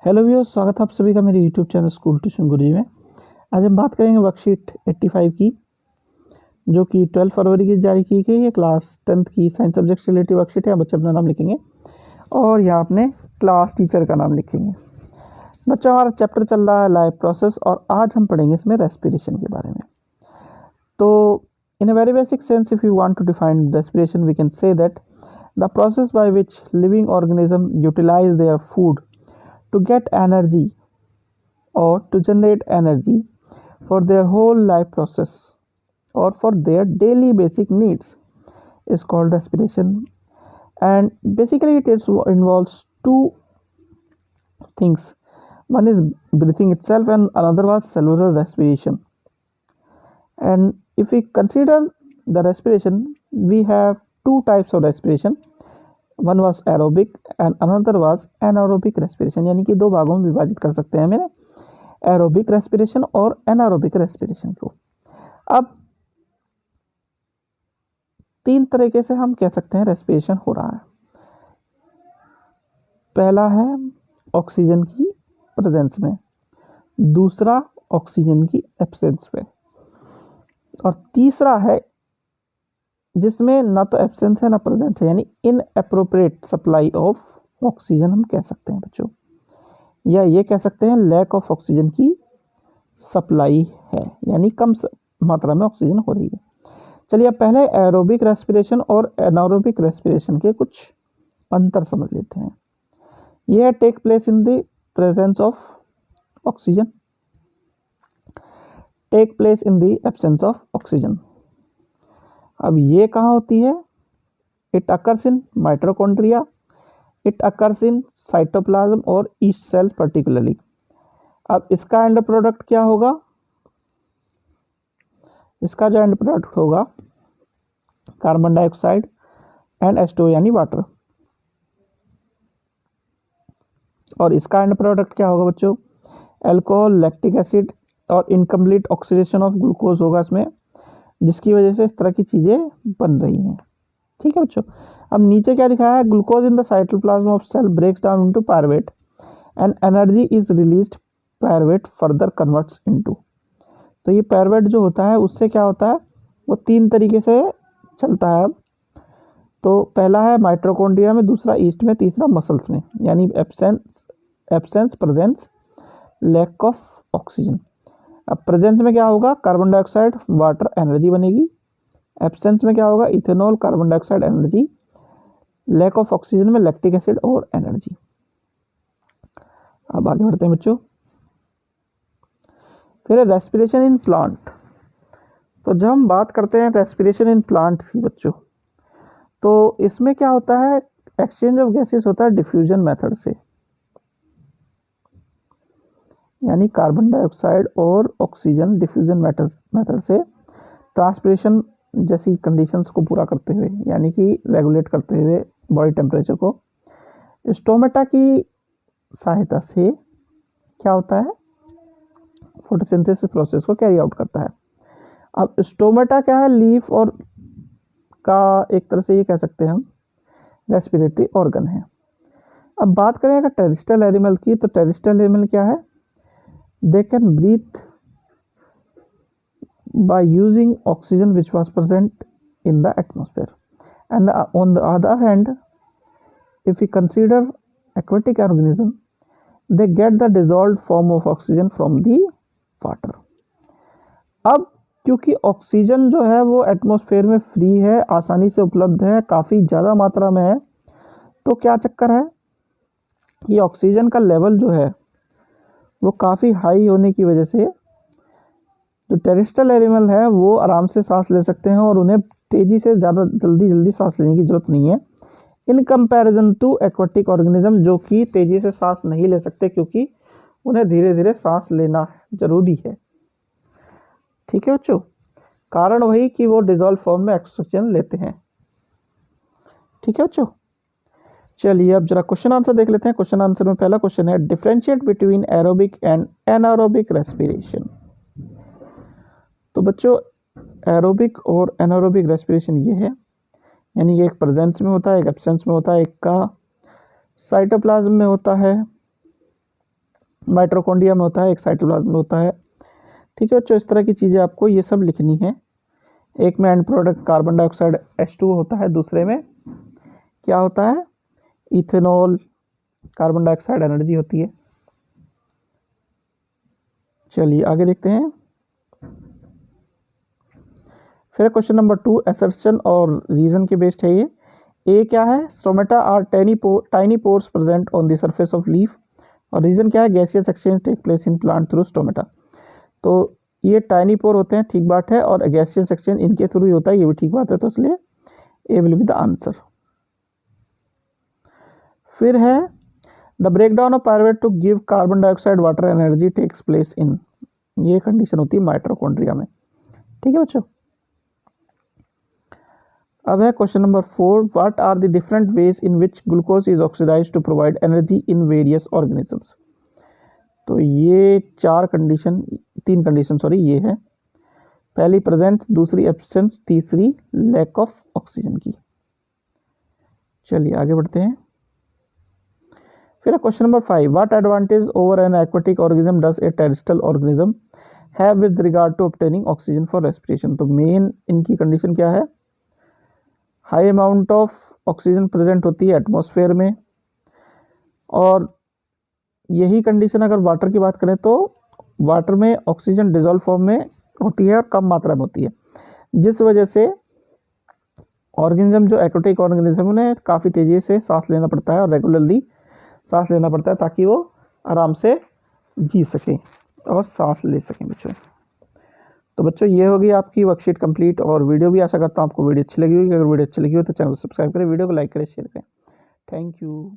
Hello viewers, स्वागत है आप सभी का मेरे यूट्यूब चैनल स्कूल ट्यूशन गुरुजी में। आज हम बात करेंगे वर्कशीट 85 की, जो कि 12 फरवरी की जारी की गई है। क्लास 10th की साइंस सब्जेक्ट से रिलेटेड वर्कशीट है। बच्चे अपना नाम लिखेंगे और यहाँ अपने क्लास टीचर का नाम लिखेंगे। बच्चों, हमारा चैप्टर चल रहा है लाइफ प्रोसेस और आज हम पढ़ेंगे इसमें रेस्पिरेशन के बारे में। तो in a very basic sense, if you want to define respiration, we can say that the process by which living organism utilize their food to get energy or to generate energy for their whole life process or for their daily basic needs is called respiration. And basically it involves two things. One is breathing itself and another was cellular respiration. And if we consider the respiration, we have two types of respiration. One was aerobic and another was anaerobic respiration, यानी कि दो भागों में विभाजित कर सकते हैं मैंने एरोबिक रेस्पिरेशन और एनारोबिक रेस्पिरेशन को। अब तीन तरीके से हम कह सकते हैं रेस्पिरेशन हो रहा है। पहला है ऑक्सीजन की प्रेजेंस में, दूसरा ऑक्सीजन की एब्सेंस में, और तीसरा है जिसमें ना तो एब्सेंस है ना प्रेजेंस है, यानी इनएप्रोप्रिएट सप्लाई ऑफ ऑक्सीजन हम कह सकते हैं बच्चों, या ये कह सकते हैं लैक ऑफ ऑक्सीजन की सप्लाई है, यानी कम मात्रा में ऑक्सीजन हो रही है। चलिए अब पहले एरोबिक रेस्पिरेशन और एनारोबिक रेस्पिरेशन के कुछ अंतर समझ लेते हैं। यह take place in the presence of oxygen, take place in the absence of oxygen. अब ये कहाँ होती है? It occurs in mitochondria, it occurs in cytoplasm और ईस्ट सेल पर्टिकुलरली। अब इसका एंड प्रोडक्ट क्या होगा? इसका जो एंड प्रोडक्ट होगा कार्बन डाइऑक्साइड एंड H2O यानी वाटर, और इसका एंड प्रोडक्ट क्या होगा बच्चों? अल्कोहल, लैक्टिक एसिड और इनकम्प्लीट ऑक्सीडेशन ऑफ ग्लूकोज होगा इसमें, जिसकी वजह से इस तरह की चीज़ें बन रही हैं। ठीक है बच्चों। अब नीचे क्या दिखाया है? Glucose in the cytoplasm of cell breaks down into pyruvate and energy is released, pyruvate further converts into. तो ये पायरुवेट जो होता है उससे क्या होता है, वो तीन तरीके से चलता है। अब तो पहला है माइटोकॉन्ड्रिया में, दूसरा ईस्ट में, तीसरा मसल्स में, यानी absence, presence, lack of oxygen. अब प्रेजेंस में क्या होगा? कार्बन डाइऑक्साइड, वाटर, एनर्जी बनेगी। एब्सेंस में क्या होगा? Ethanol, carbon dioxide, energy. Lack of oxygen में लैक्टिक एसिड और एनर्जी। अब आगे बढ़ते हैं बच्चों। फिर रेस्पिरेशन इन प्लांट। तो जब हम बात करते हैं रेस्पिरेशन इन प्लांट की बच्चों, तो इसमें क्या होता है? एक्सचेंज ऑफ गैसेस होता है डिफ्यूजन मेथड से, यानी कार्बन डाइऑक्साइड और ऑक्सीजन डिफ्यूजन मेथड से ट्रांसपिरेशन जैसी कंडीशंस को पूरा करते हुए, यानी कि रेगुलेट करते हुए बॉडी टेम्परेचर को, स्टोमेटा की सहायता से क्या होता है? फोटोसिंथेसिस प्रोसेस को कैरी आउट करता है। अब स्टोमेटा क्या है? लीफ और का एक तरह से ये कह सकते हैं हम रेस्पिरेटरी ऑर्गन है। अब बात करें अगर टेरेस्ट्रियल एनिमल की, तो टेरेस्ट्रियल एनिमल क्या है? They can breathe by using oxygen which was present in the atmosphere. And on the other hand, if we consider aquatic organism, they get the dissolved form of oxygen from the water. अब क्योंकि oxygen जो है वो atmosphere में free है, आसानी से उपलब्ध है, काफ़ी ज़्यादा मात्रा में है, तो क्या चक्कर है कि ऑक्सीजन का लेवल जो है वो काफ़ी हाई होने की वजह से जो टेरेस्ट्रियल एनिमल है वो आराम से सांस ले सकते हैं और उन्हें तेज़ी से ज़्यादा जल्दी सांस लेने की ज़रूरत नहीं है, in comparison to aquatic organism, जो कि तेज़ी से सांस नहीं ले सकते क्योंकि उन्हें धीरे धीरे सांस लेना जरूरी है। ठीक है बच्चों, कारण वही कि वो डिजॉल्व फॉर्म में ऑक्सीजन लेते हैं। ठीक है बच्चों, चलिए अब जरा क्वेश्चन आंसर देख लेते हैं। क्वेश्चन आंसर में पहला क्वेश्चन है, differentiate between aerobic and anaerobic respiration. तो बच्चों एरोबिक और एनारोबिक रेस्पिरेशन ये है, यानी कि एक प्रेजेंस में होता है, एक एब्सेंस में होता है, एक का साइटोप्लाज्म में होता है माइटोकॉन्ड्रिया में होता है, एक साइटोप्लाज्म में होता है। ठीक है बच्चों, इस तरह की चीज़ें आपको ये सब लिखनी है। एक में and product carbon dioxide H2 होता है, दूसरे में क्या होता है, इथेनॉल, कार्बन डाइऑक्साइड एनर्जी होती है। चलिए आगे देखते हैं। फिर क्वेश्चन नंबर 2 असर्शन और रीजन के बेस्ड है ये। ए क्या है, stomata are tiny pores present on the surface of leaf, और रीजन क्या है, gaseous exchange take place in plant through stomata. तो ये टाइनी पोर होते हैं, ठीक बात है, और गैसियस एक्सचेंज इनके थ्रू ही होता है, ये भी ठीक बात है, तो इसलिए A will be the answer. फिर है the breakdown of pyruvate to give carbon dioxide water energy takes place in, ये कंडीशन होती है माइटोकॉन्ड्रिया में। ठीक है बच्चों। अब है question number 4, what are the different ways in which glucose is oxidised to provide energy in various organisms. तो ये तीन कंडीशन ये है, पहली प्रेजेंस, दूसरी एब्सेंस, तीसरी लैक ऑफ ऑक्सीजन की। चलिए आगे बढ़ते हैं। फिर question number 5, what advantage over an aquatic organism does a terrestrial organism have with regard to obtaining oxygen for respiration. तो मेन इनकी कंडीशन क्या है, high amount of oxygen present होती है एटमॉस्फेयर में, और यही कंडीशन अगर वाटर की बात करें तो वाटर में ऑक्सीजन डिजोल्व फॉर्म में होती है और कम मात्रा में होती है, जिस वजह से ऑर्गेनिज्म जो एक्वेटिक ऑर्गेनिज्म उन्हें काफ़ी तेज़ी से सांस लेना पड़ता है और रेगुलरली सांस लेना पड़ता है ताकि वो आराम से जी सकें और सांस ले सकें बच्चों। तो बच्चों ये होगी आपकी वर्कशीट कंप्लीट, और वीडियो भी आशा करता हूँ आपको वीडियो अच्छी लगी होगी। अगर वीडियो अच्छी लगी हो तो चैनल को सब्सक्राइब करें, वीडियो को लाइक करें, शेयर करें। Thank you.